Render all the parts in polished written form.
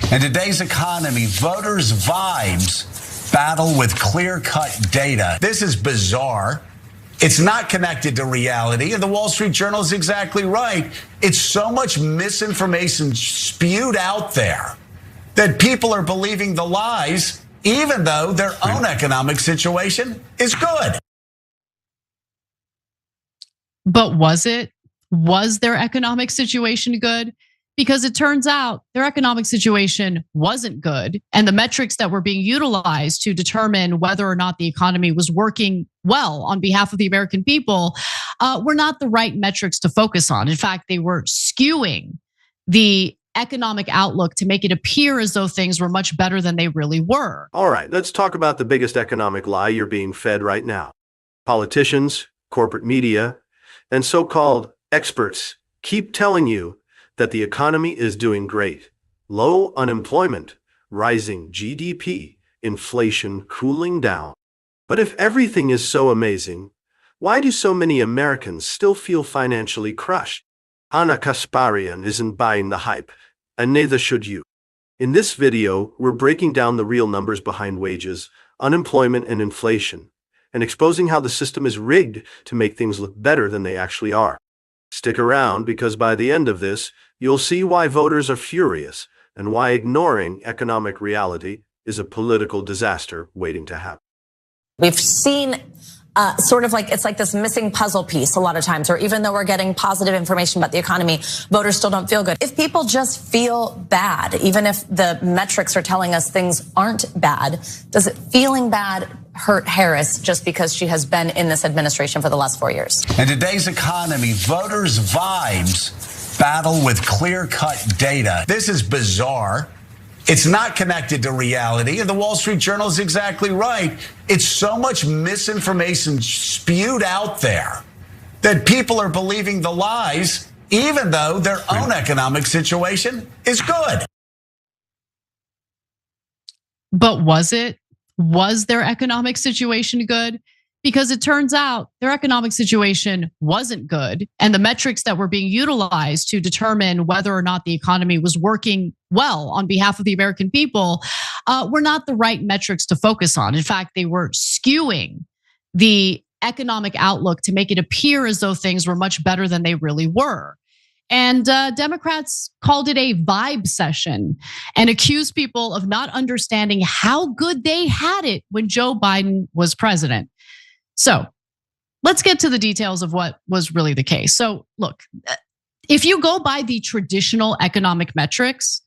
In today's economy, voters' vibes battle with clear-cut data. This is bizarre. It's not connected to reality, and the Wall Street Journal is exactly right. It's so much misinformation spewed out there that people are believing the lies, even though their own economic situation is good. But was it? Was their economic situation good? Because it turns out their economic situation wasn't good. And the metrics that were being utilized to determine whether or not the economy was working well on behalf of the American people were not the right metrics to focus on. In fact, they were skewing the economic outlook to make it appear as though things were much better than they really were. All right, let's talk about the biggest economic lie you're being fed right now. Politicians, corporate media, and so-called experts keep telling you that the economy is doing great. Low unemployment, rising GDP, inflation cooling down. But if everything is so amazing, why do so many Americans still feel financially crushed? Anna Kasparian isn't buying the hype, and neither should you. In this video, we're breaking down the real numbers behind wages, unemployment, and inflation, and exposing how the system is rigged to make things look better than they actually are. Stick around, because by the end of this, you'll see why voters are furious and why ignoring economic reality is a political disaster waiting to happen. We've seen sort of like, it's like this missing puzzle piece a lot of times, or even though we're getting positive information about the economy, voters still don't feel good. If people just feel bad, even if the metrics are telling us things aren't bad, does it feeling bad hurt Harris just because she has been in this administration for the last 4 years? In today's economy, voters' vibes battle with clear-cut data. This is bizarre. It's not connected to reality, and the Wall Street Journal is exactly right. It's so much misinformation spewed out there that people are believing the lies, even though their own economic situation is good. But was it? Was their economic situation good? Because it turns out their economic situation wasn't good. And the metrics that were being utilized to determine whether or not the economy was working well on behalf of the American people were not the right metrics to focus on. In fact, they were skewing the economic outlook to make it appear as though things were much better than they really were. And Democrats called it a vibe session and accused people of not understanding how good they had it when Joe Biden was president. So let's get to the details of what was really the case. So look, if you go by the traditional economic metrics,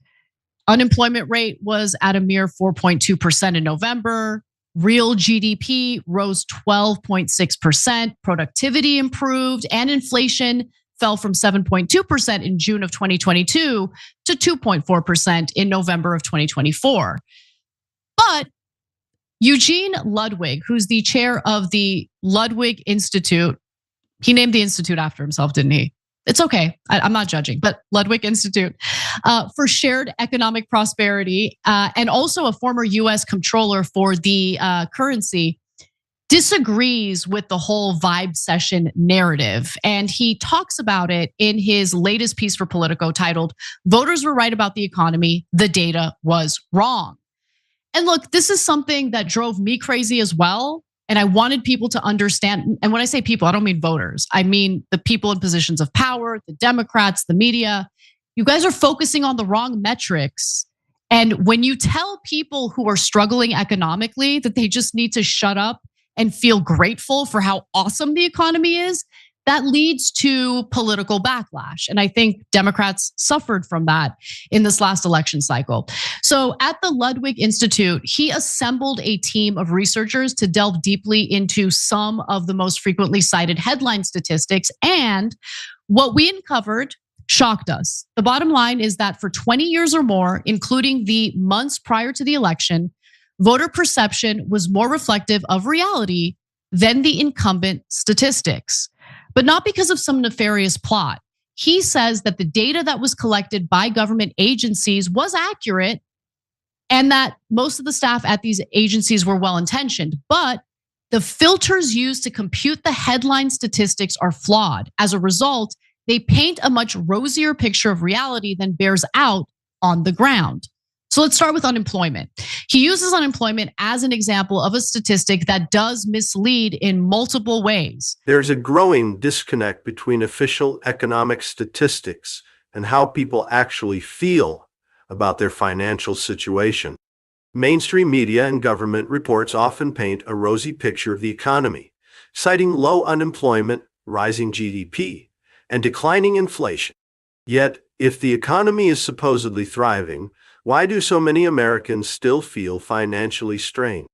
unemployment rate was at a mere 4.2% in November. Real GDP rose 12.6%. Productivity improved, and inflation fell from 7.2% in June of 2022 to 2.4% in November of 2024. But Eugene Ludwig, who's the chair of the Ludwig Institute, he named the institute after himself, didn't he? It's okay, I'm not judging, but Ludwig Institute for Shared Economic Prosperity, and also a former US comptroller for the currency, disagrees with the whole vibe session narrative. And he talks about it in his latest piece for Politico titled, "Voters Were Right About the Economy, the Data Was Wrong." And look, this is something that drove me crazy as well. And I wanted people to understand. And when I say people, I don't mean voters. I mean the people in positions of power, the Democrats, the media. You guys are focusing on the wrong metrics. And when you tell people who are struggling economically that they just need to shut up and feel grateful for how awesome the economy is, that leads to political backlash. And I think Democrats suffered from that in this last election cycle. So at the Ludwig Institute, he assembled a team of researchers to delve deeply into some of the most frequently cited headline statistics. And what we uncovered shocked us. The bottom line is that for 20 years or more, including the months prior to the election, voter perception was more reflective of reality than the incumbent statistics. But not because of some nefarious plot. He says that the data that was collected by government agencies was accurate and that most of the staff at these agencies were well-intentioned. But the filters used to compute the headline statistics are flawed. As a result, they paint a much rosier picture of reality than bears out on the ground. So let's start with unemployment. He uses unemployment as an example of a statistic that does mislead in multiple ways. There's a growing disconnect between official economic statistics and how people actually feel about their financial situation. Mainstream media and government reports often paint a rosy picture of the economy, citing low unemployment, rising GDP, and declining inflation. Yet, if the economy is supposedly thriving, why do so many Americans still feel financially strained?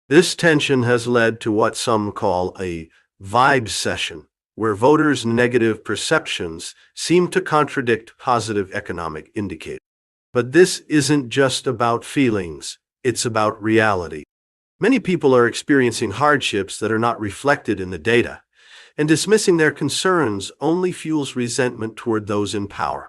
This tension has led to what some call a vibe session, where voters' negative perceptions seem to contradict positive economic indicators. But this isn't just about feelings, it's about reality. Many people are experiencing hardships that are not reflected in the data, and dismissing their concerns only fuels resentment toward those in power.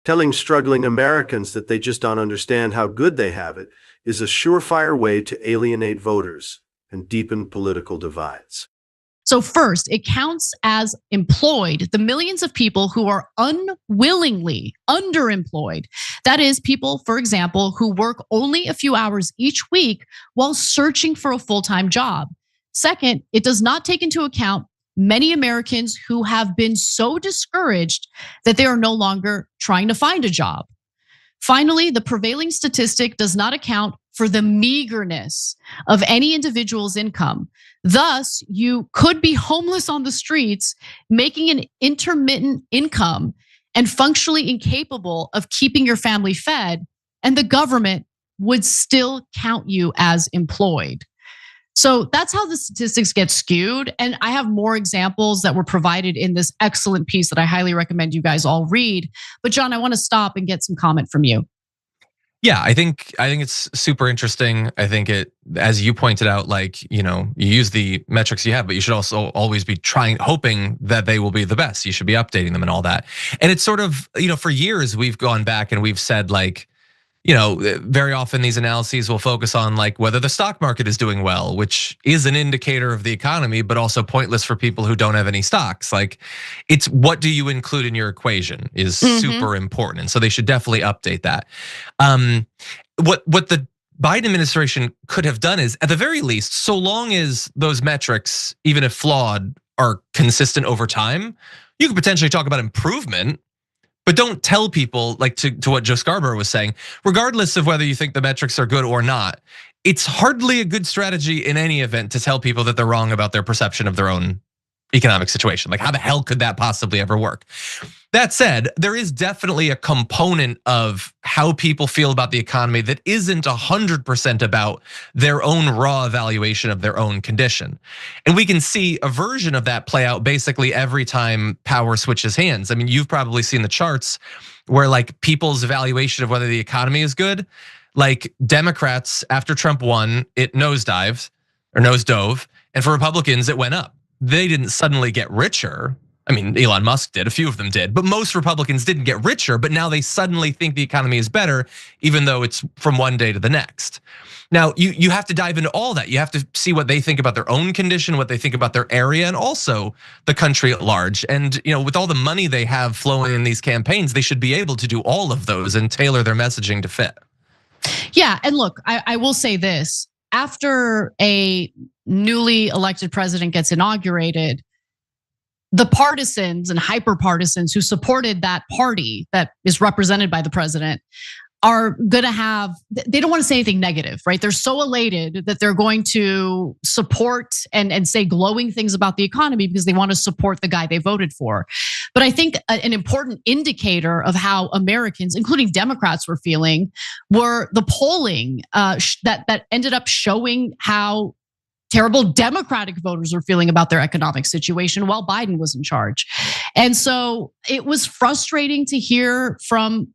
Telling struggling Americans that they just don't understand how good they have it is a surefire way to alienate voters and deepen political divides. So first, it counts as employed the millions of people who are unwillingly underemployed. That is, people, for example, who work only a few hours each week while searching for a full-time job. Second, it does not take into account many Americans who have been so discouraged that they are no longer trying to find a job. Finally, the prevailing statistic does not account for the meagerness of any individual's income. Thus, you could be homeless on the streets, making an intermittent income and functionally incapable of keeping your family fed, and the government would still count you as employed. So that's how the statistics get skewed. And I have more examples that were provided in this excellent piece that I highly recommend you guys all read. But John, I want to stop and get some comment from you. Yeah, I think it's super interesting. I think it, as you pointed out, like, you use the metrics you have, but you should also always be hoping that they will be the best. You should be updating them and all that. And it's sort of, for years we've gone back and we've said, like, very often these analyses will focus on like whether the stock market is doing well, which is an indicator of the economy, but also pointless for people who don't have any stocks. Like, it's what do you include in your equation is super important. And so they should definitely update that. What the Biden administration could have done is, at the very least, so long as those metrics, even if flawed, are consistent over time, you could potentially talk about improvement. But don't tell people, like to what Joe Scarborough was saying, regardless of whether you think the metrics are good or not, it's hardly a good strategy in any event to tell people that they're wrong about their perception of their own economic situation. Like, how the hell could that possibly ever work? That said, there is definitely a component of how people feel about the economy that isn't 100% about their own raw evaluation of their own condition. And we can see a version of that play out basically every time power switches hands. I mean, you've probably seen the charts where like people's evaluation of whether the economy is good, like Democrats after Trump won, it nosedove, and for Republicans, it went up. They didn't suddenly get richer. I mean, Elon Musk did, a few of them did, but most Republicans didn't get richer, but now they suddenly think the economy is better, even though it's from one day to the next. Now, you have to dive into all that. You have to see what they think about their own condition, what they think about their area, and also the country at large. And with all the money they have flowing in these campaigns, they should be able to do all of those and tailor their messaging to fit. Yeah, and look, I will say this. After a newly elected president gets inaugurated, the partisans and hyper partisans who supported that party that is represented by the president are gonna have, they don't wanna say anything negative, right? They're so elated that they're going to support and say glowing things about the economy because they wanna support the guy they voted for. But I think an important indicator of how Americans, including Democrats, were feeling were the polling that ended up showing how terrible Democratic voters were feeling about their economic situation while Biden was in charge. And so it was frustrating to hear from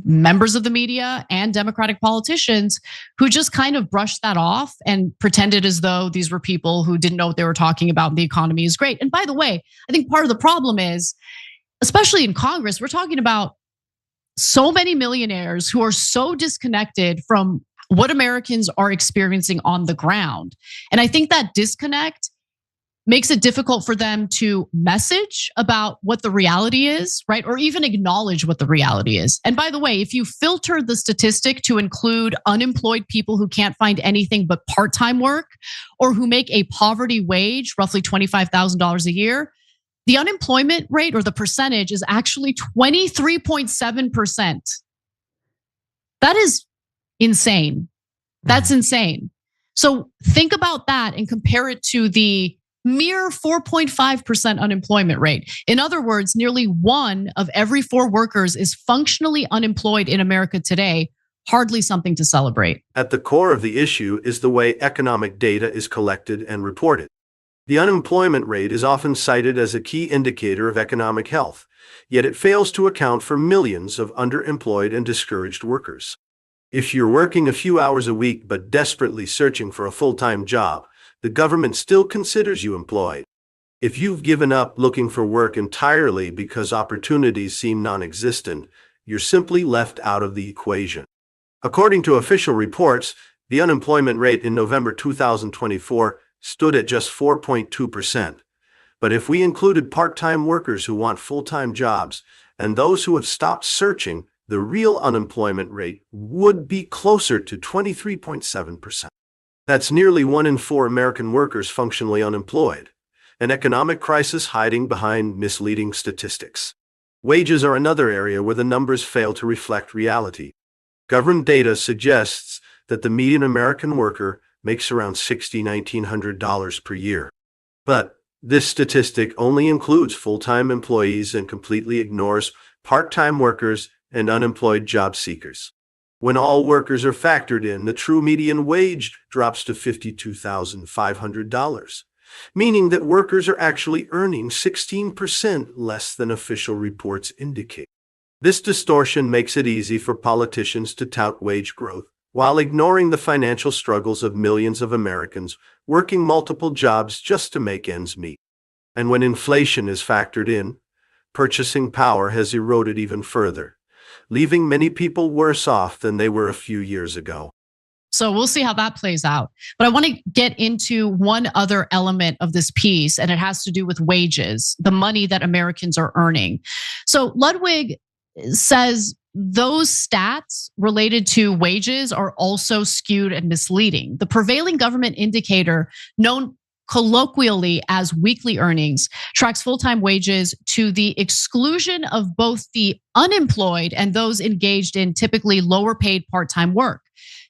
members of the media and Democratic politicians who just kind of brushed that off and pretended as though these were people who didn't know what they were talking about and the economy is great. And by the way, I think part of the problem is, especially in Congress, we're talking about so many millionaires who are so disconnected from what Americans are experiencing on the ground. And I think that disconnect makes it difficult for them to message about what the reality is, right? Or even acknowledge what the reality is. And by the way, if you filter the statistic to include unemployed people who can't find anything but part-time work or who make a poverty wage, roughly $25,000 a year, the unemployment rate or the percentage is actually 23.7%. That is insane. That's insane. So think about that and compare it to the mere 4.5% unemployment rate. In other words, nearly 1 of every 4 workers is functionally unemployed in America today. Hardly something to celebrate. At the core of the issue is the way economic data is collected and reported. The unemployment rate is often cited as a key indicator of economic health, yet it fails to account for millions of underemployed and discouraged workers. If you're working a few hours a week but desperately searching for a full-time job, the government still considers you employed. If you've given up looking for work entirely because opportunities seem non-existent, you're simply left out of the equation. According to official reports, the unemployment rate in November 2024 stood at just 4.2%. But if we included part-time workers who want full-time jobs and those who have stopped searching, the real unemployment rate would be closer to 23.7%. That's nearly 1 in 4 American workers functionally unemployed, an economic crisis hiding behind misleading statistics. Wages are another area where the numbers fail to reflect reality. Government data suggests that the median American worker makes around $1,900 per year. But this statistic only includes full-time employees and completely ignores part-time workers and unemployed job seekers. When all workers are factored in, the true median wage drops to $52,500, meaning that workers are actually earning 16% less than official reports indicate. This distortion makes it easy for politicians to tout wage growth while ignoring the financial struggles of millions of Americans working multiple jobs just to make ends meet. And when inflation is factored in, purchasing power has eroded even further, leaving many people worse off than they were a few years ago. So we'll see how that plays out. But I want to get into one other element of this piece, and it has to do with wages, the money that Americans are earning. So Ludwig says those stats related to wages are also skewed and misleading. The prevailing government indicator, known colloquially as weekly earnings, tracks full-time wages to the exclusion of both the unemployed and those engaged in typically lower paid part-time work.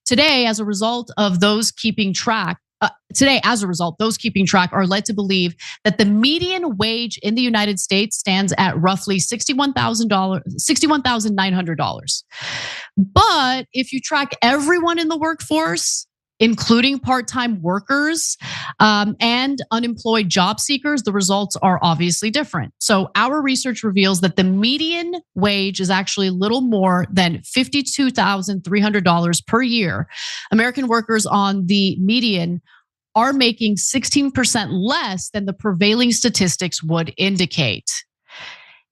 Today, as a result, those keeping track are led to believe that the median wage in the United States stands at roughly $61,900. But if you track everyone in the workforce, including part-time workers and unemployed job seekers, the results are obviously different. So our research reveals that the median wage is actually little more than $52,300 per year. American workers on the median are making 16% less than the prevailing statistics would indicate.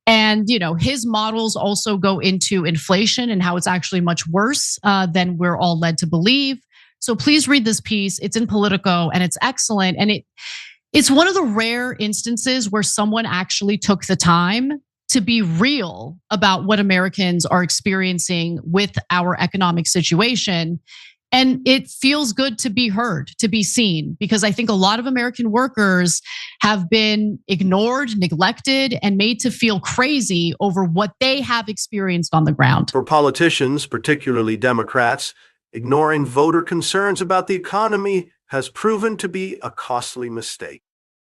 And his models also go into inflation and how it's actually much worse than we're all led to believe. So please read this piece. It's in Politico and it's excellent. And it's one of the rare instances where someone actually took the time to be real about what Americans are experiencing with our economic situation. And it feels good to be heard, to be seen, because I think a lot of American workers have been ignored, neglected, and made to feel crazy over what they have experienced on the ground. For politicians, particularly Democrats, ignoring voter concerns about the economy has proven to be a costly mistake.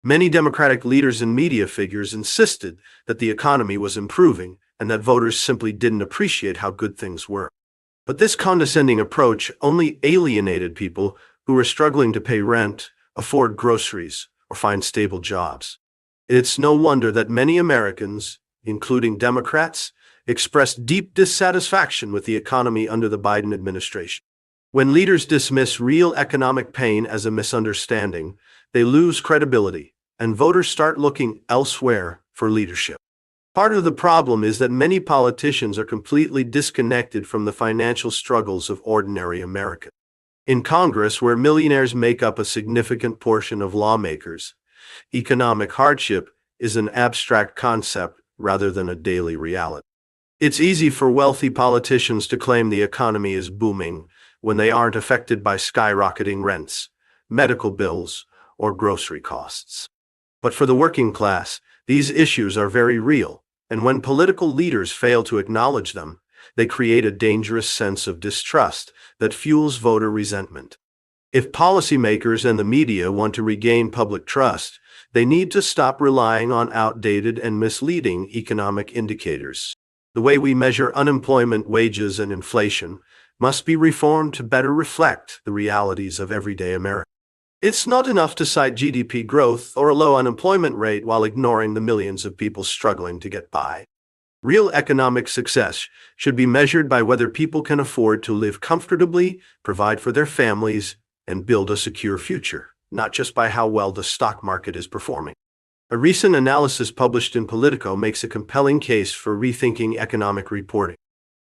Many Democratic leaders and media figures insisted that the economy was improving and that voters simply didn't appreciate how good things were. But this condescending approach only alienated people who were struggling to pay rent, afford groceries, or find stable jobs. It's no wonder that many Americans, including Democrats, expressed deep dissatisfaction with the economy under the Biden administration. When leaders dismiss real economic pain as a misunderstanding, they lose credibility, and voters start looking elsewhere for leadership. Part of the problem is that many politicians are completely disconnected from the financial struggles of ordinary Americans. In Congress, where millionaires make up a significant portion of lawmakers, economic hardship is an abstract concept rather than a daily reality. It's easy for wealthy politicians to claim the economy is booming when they aren't affected by skyrocketing rents, medical bills, or grocery costs. But for the working class, these issues are very real, and when political leaders fail to acknowledge them, they create a dangerous sense of distrust that fuels voter resentment. If policymakers and the media want to regain public trust, they need to stop relying on outdated and misleading economic indicators. The way we measure unemployment, wages, and inflation must be reformed to better reflect the realities of everyday America. It's not enough to cite GDP growth or a low unemployment rate while ignoring the millions of people struggling to get by. Real economic success should be measured by whether people can afford to live comfortably, provide for their families, and build a secure future, not just by how well the stock market is performing. A recent analysis published in Politico makes a compelling case for rethinking economic reporting.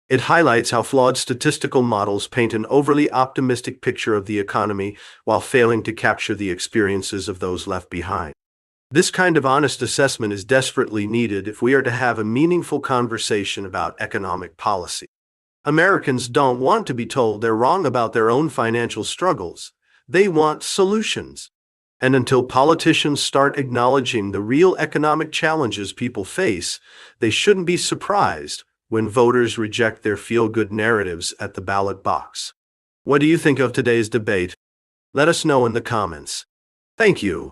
It highlights how flawed statistical models paint an overly optimistic picture of the economy while failing to capture the experiences of those left behind. This kind of honest assessment is desperately needed if we are to have a meaningful conversation about economic policy. Americans don't want to be told they're wrong about their own financial struggles. They want solutions. And until politicians start acknowledging the real economic challenges people face, they shouldn't be surprised when voters reject their feel-good narratives at the ballot box. What do you think of today's debate? Let us know in the comments. Thank you.